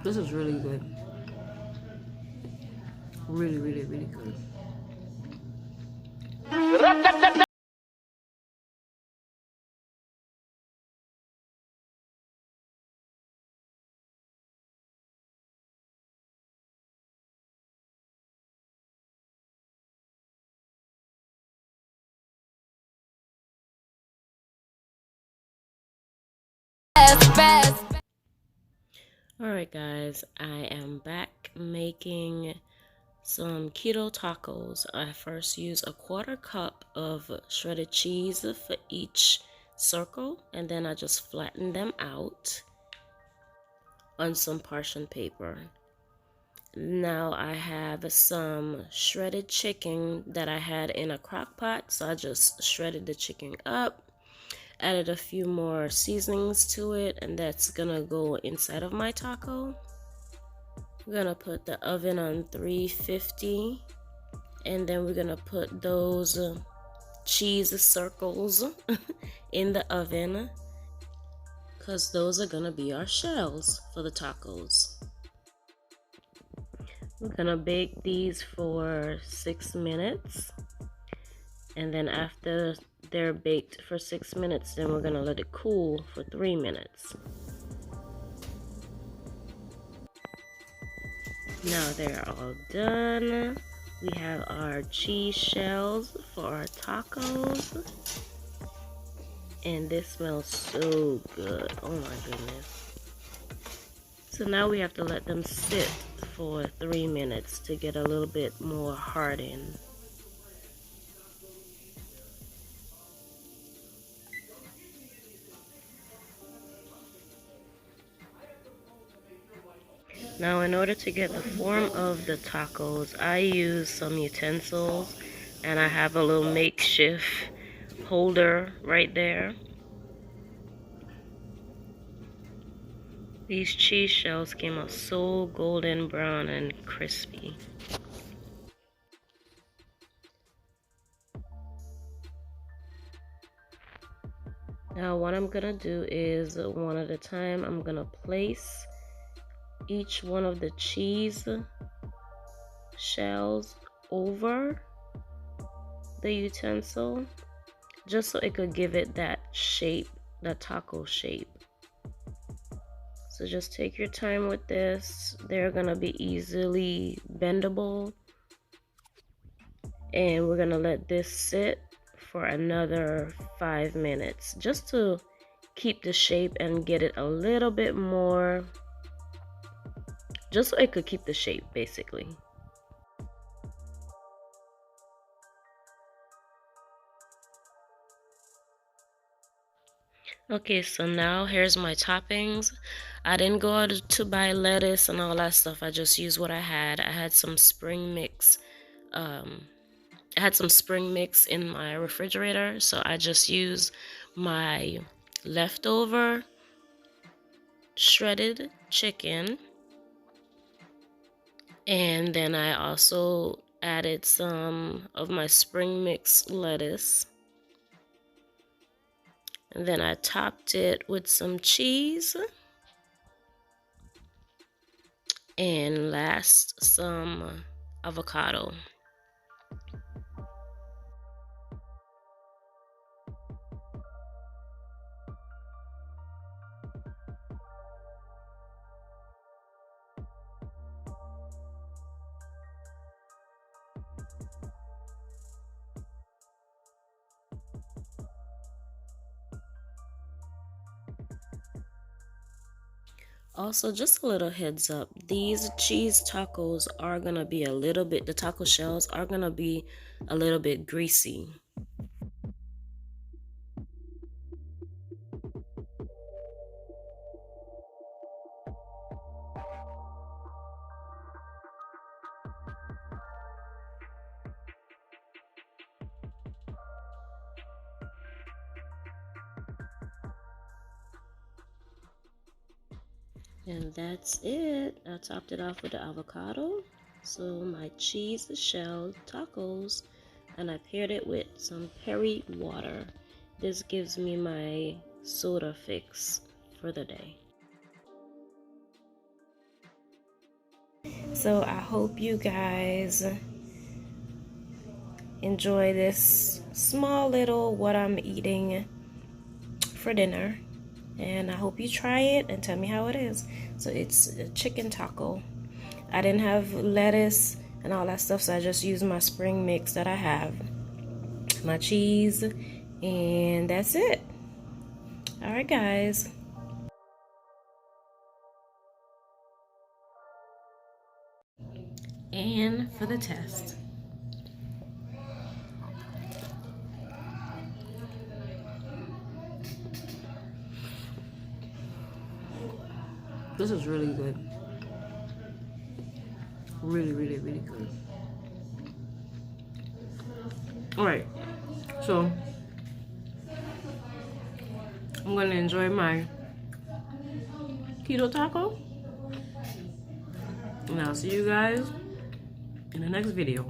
This is really good. Really, really, really good. Alright guys, I am back making some keto tacos. I first use a 1/4 cup of shredded cheese for each circle, and then I just flatten them out on some parchment paper. Now I have some shredded chicken that I had in a crock pot, so I just shredded the chicken up, added a few more seasonings to it, and that's gonna go inside of my taco. We're gonna put the oven on 350, and then we're gonna put those cheese circles in the oven, because those are gonna be our shells for the tacos. We're gonna bake these for 6 minutes, and then after they're baked for 6 minutes, then we're gonna let it cool for 3 minutes. Now they're all done. We have our cheese shells for our tacos. And this smells so good. Oh my goodness. So now we have to let them sit for 3 minutes to get a little bit more hardened. Now in order to get the form of the tacos, I use some utensils, and I have a little makeshift holder right there. These cheese shells came out so golden brown and crispy. Now what I'm gonna do is, one at a time, I'm gonna place each one of the cheese shells over the utensil, just so it could give it that shape, that taco shape. So just take your time with this. They're gonna be easily bendable, and we're gonna let this sit for another 5 minutes just to keep the shape and get it a little bit more, just so it could keep the shape basically. Okay, so now here's my toppings. I didn't go out to buy lettuce and all that stuff. I just used what I had. I had some spring mix. I had some spring mix in my refrigerator, so I just used my leftover shredded chicken, and then I also added some of my spring mix lettuce, and then I topped it with some cheese, and last some avocado. Also, just a little heads up, these cheese tacos are gonna be a little bit, the taco shells are gonna be a little bit greasy. And that's it. I topped it off with the avocado. So my cheese shell tacos, and I paired it with some perry water. This gives me my soda fix for the day. So I hope you guys enjoy this small little what I'm eating for dinner, and I hope you try it and tell me how it is. So it's a chicken taco. I didn't have lettuce and all that stuff, so I just used my spring mix that I have, my cheese, and that's it. All right, guys. And for the test. This is really good. Really, really, really good. All right, so I'm gonna enjoy my keto taco, and I'll see you guys in the next video.